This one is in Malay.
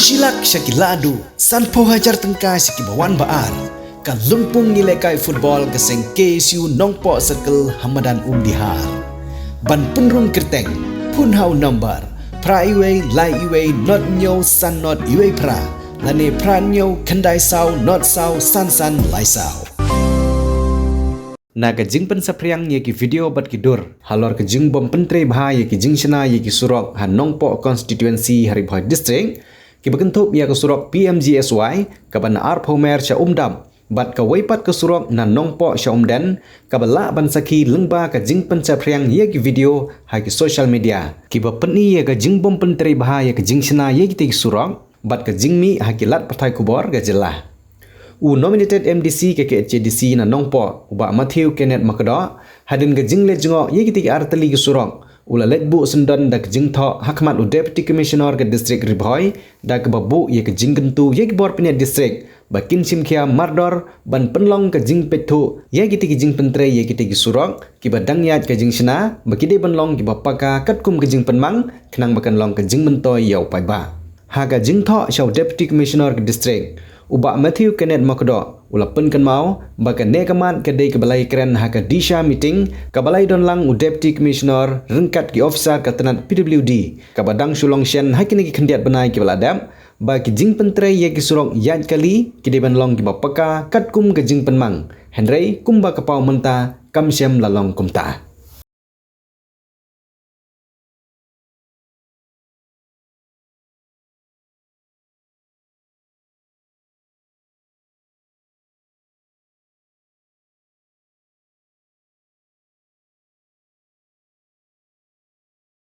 Shilak Shakiladu, Sanpo Hajar Tengkai Sikibawan Baar, Kan Lumpung Nilekai Football Keseng KSU Nongpo Circle Hamadan Dihar. Ban Penrung Kerteng, Punhau Number, Pra Iwe, Lai Iwe, Not Nyo, San Not Iwe Pra, Lane Pra Nyo, Kendai Sao, Not Sao, San San, Lai Sao. Naga jing pen sapriang ye ki video bat ki dur halor ke jing bom pentre bha ye ki jing shana ye ki surok han nongpo constituency Haribhoi district ki bakentup ya ke surok PMGSY ka ban ar phomer cha umdam bat ka weipat ke surok nan nongpo sha umden ka bala ban saki lengba ka jing pen sapriang ye ki video ha ki social media ki ba penni ye ka jing bom pentre bha ye ki jing shana ye ki surok bat ka jing mi ha ki lat pathai kubor ga jelah nominated MDC ke HDC na nongpo uba Matthew Kenneth Makdo hadin ke jingle jungo ye kitik arteli ke surong ula letbu sendan dak jingtho hakmat deputy commissioner ke district Ribhoi dak babu ye ke jinggentu ye ke bor pinet district bakin simkhia mardor ban penlong ke jing pethu ye kitik jing pentre ye kitik surong ki badang yat ke jing sina bakide banlong ki bapaka katkum ke jing penmang kenang bakan long ke jing mentoy yau pai ba haga jingtho shaw deputy commissioner ke district uba Matthew Kenneth Makdo ulapen kan mau baka nekamat kedai kebalai keren haka disha meeting kabalai donlang deputy commissioner rengkat ki officer katanat PWD kabadang sulong shen hakini ki kendiat benai ki baladam baki jing pentre ye ki surong yat kali kideban long ki bapaka katkum ke jing penmang Henry kumba kapau menta kamsyam lalong kumta